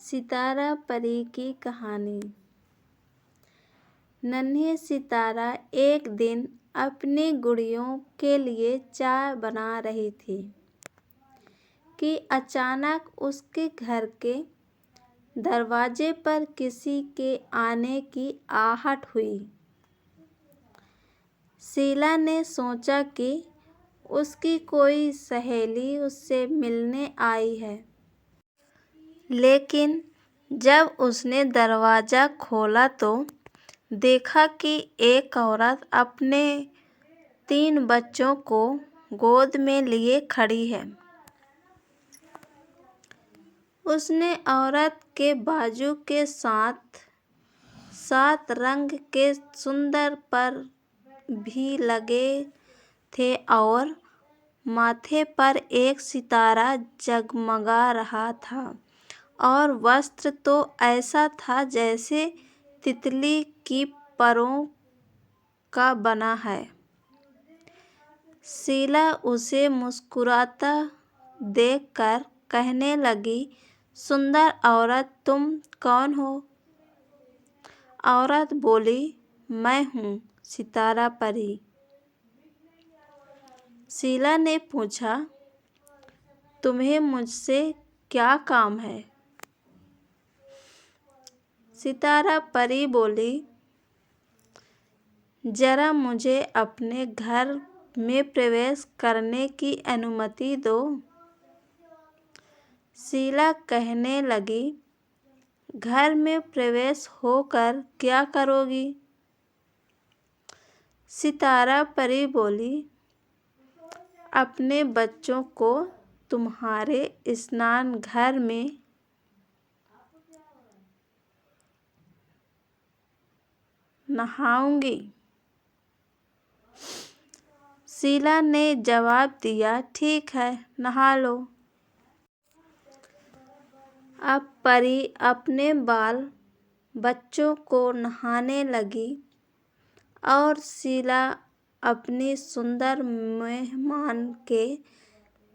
सितारा परी की कहानी। नन्ही सितारा एक दिन अपनी गुड़ियों के लिए चाय बना रही थी कि अचानक उसके घर के दरवाजे पर किसी के आने की आहट हुई। शीला ने सोचा कि उसकी कोई सहेली उससे मिलने आई है, लेकिन जब उसने दरवाजा खोला तो देखा कि एक औरत अपने 3 बच्चों को गोद में लिए खड़ी है। उसने औरत के बाजू के साथ 7 रंग के सुंदर पर भी लगे थे और माथे पर एक सितारा जगमगा रहा था और वस्त्र तो ऐसा था जैसे तितली की परों का बना है। शीला उसे मुस्कुराता देखकर कहने लगी, सुंदर औरत, तुम कौन हो? औरत बोली, मैं हूँ सितारा परी। शीला ने पूछा, तुम्हें मुझसे क्या काम है? सितारा परी बोली, जरा मुझे अपने घर में प्रवेश करने की अनुमति दो। शीला कहने लगी, घर में प्रवेश होकर क्या करोगी? सितारा परी बोली, अपने बच्चों को तुम्हारे स्नान घर में नहाऊंगी। शीला ने जवाब दिया, ठीक है, नहा लो। अब परी अपने बाल बच्चों को नहाने लगी और शीला अपनी सुंदर मेहमान के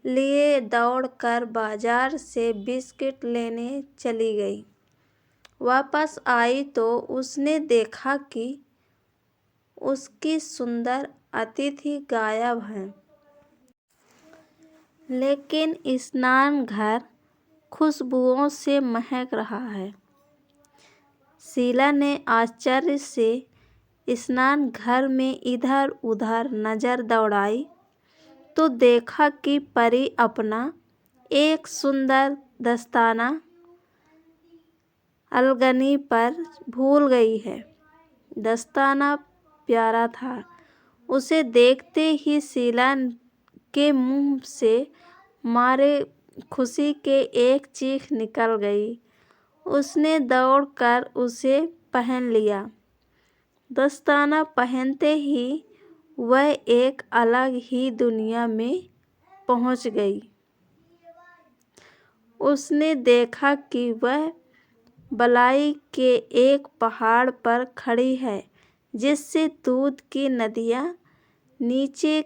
लिए दौड़कर बाजार से बिस्किट लेने चली गई। वापस आई तो उसने देखा कि उसकी सुंदर अतिथि गायब है, लेकिन स्नान घर खुशबुओं से महक रहा है। शीला ने आश्चर्य से स्नान घर में इधर उधर नजर दौड़ाई तो देखा कि परी अपना एक सुंदर दस्ताना अलगनी पर भूल गई है। दस्ताना प्यारा था। उसे देखते ही शीला के मुंह से मारे खुशी के एक चीख निकल गई। उसने दौड़कर उसे पहन लिया। दस्ताना पहनते ही वह एक अलग ही दुनिया में पहुंच गई। उसने देखा कि वह बलाई के एक पहाड़ पर खड़ी है, जिससे दूध की नदियां नीचे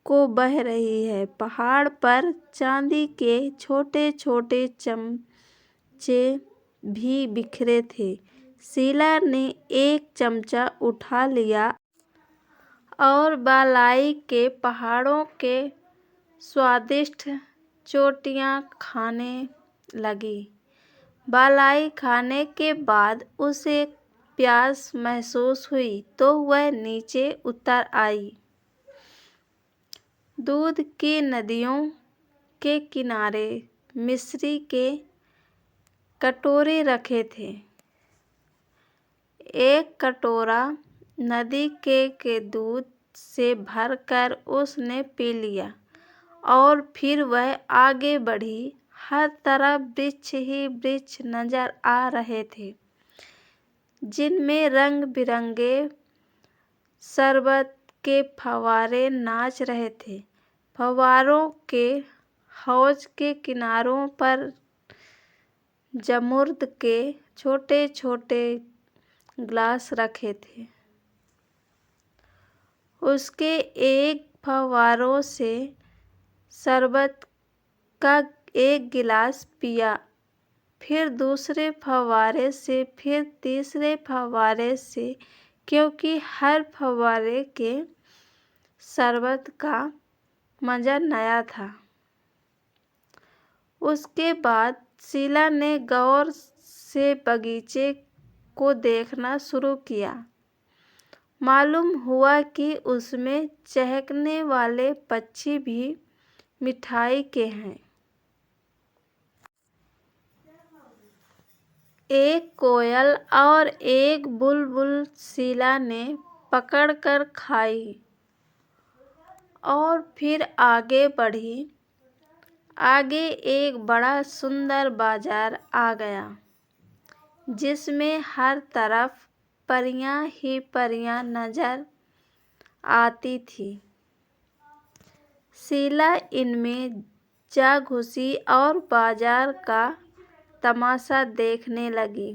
को बह रही है। पहाड़ पर चांदी के छोटे छोटे चमचे भी बिखरे थे। शीला ने एक चमचा उठा लिया और बालाई के पहाड़ों के स्वादिष्ट चोटियां खाने लगी। बालाई खाने के बाद उसे प्यास महसूस हुई तो वह नीचे उतर आई। दूध की नदियों के किनारे मिश्री के कटोरे रखे थे। एक कटोरा नदी के दूध से भरकर उसने पी लिया और फिर वह आगे बढ़ी। हर तरफ वृक्ष ही वृक्ष नजर आ रहे थे, जिनमें रंग बिरंगे शरबत के फव्वारे नाच रहे थे। फव्वारों के हौज के किनारों पर जमुर्द के छोटे छोटे ग्लास रखे थे। उसके एक फव्वारों से शरबत का एक गिलास पिया फिर दूसरे फव्वारे से, फिर तीसरे फव्वारे से, क्योंकि हर फव्वारे के शरबत का मज़ा नया था। उसके बाद शीला ने गौर से बगीचे को देखना शुरू किया। मालूम हुआ कि उसमें चहकने वाले पक्षी भी मिठाई के हैं। एक कोयल और एक बुलबुल शीला ने पकड़कर खाई और फिर आगे बढ़ी। आगे एक बड़ा सुंदर बाजार आ गया, जिसमें हर तरफ परियां ही परियां नजर आती थी। शीला इनमें जा घुसी और बाजार का तमाशा देखने लगी।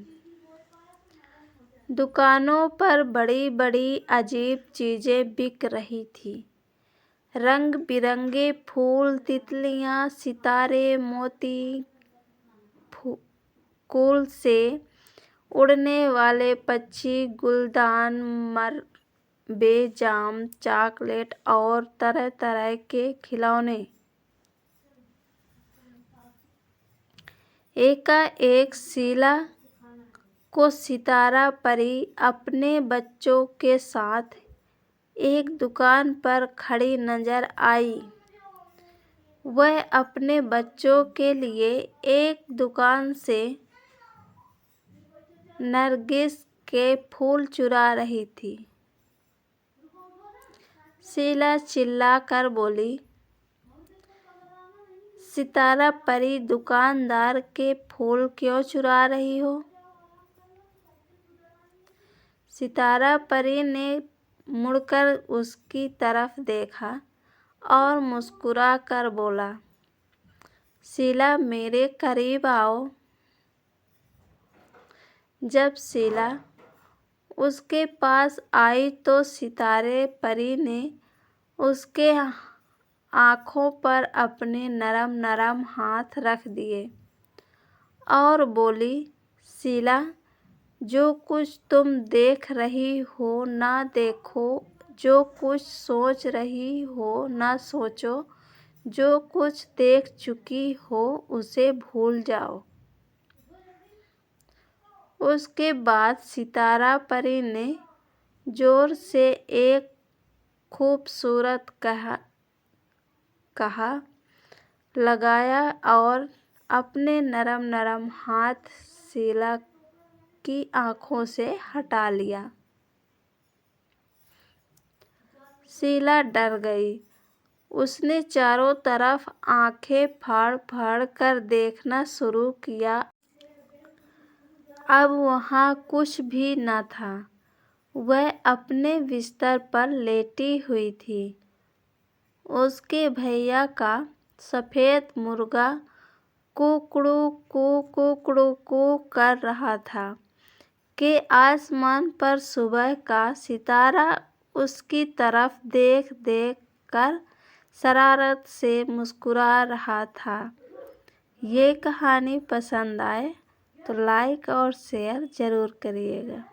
दुकानों पर बड़ी बड़ी अजीब चीजें बिक रही थी। रंग बिरंगे फूल, तितलियां, सितारे, मोती, फूल से उड़ने वाले पक्षी, गुलदान, मरबे, जाम, चॉकलेट और तरह तरह के खिलौने। एकाएक शीला को सितारा परी अपने बच्चों के साथ एक दुकान पर खड़ी नजर आई। वह अपने बच्चों के लिए एक दुकान से नरगिस के फूल चुरा रही थी। शीला चिल्लाकर बोली, सितारा परी, दुकानदार के फूल क्यों चुरा रही हो? सितारा परी ने मुड़कर उसकी तरफ देखा और मुस्कुरा कर बोला, शीला, मेरे करीब आओ। जब शीला उसके पास आई तो सितारे परी ने उसके आँखों पर अपने नरम नरम हाथ रख दिए और बोली, शीला, जो कुछ तुम देख रही हो ना देखो, जो कुछ सोच रही हो ना सोचो, जो कुछ देख चुकी हो उसे भूल जाओ। उसके बाद सितारा परी ने जोर से एक खूबसूरत कहा लगाया और अपने नरम नरम हाथ शीला की आँखों से हटा लिया। शीला डर गई। उसने चारों तरफ आंखें फाड़ फाड़ कर देखना शुरू किया। अब वहाँ कुछ भी न था। वह अपने बिस्तर पर लेटी हुई थी। उसके भैया का सफ़ेद मुर्गा कुकड़ू कुकड़ू कू कर रहा था कि आसमान पर सुबह का सितारा उसकी तरफ देख देख कर शरारत से मुस्कुरा रहा था। ये कहानी पसंद आए तो लाइक और शेयर ज़रूर करिएगा।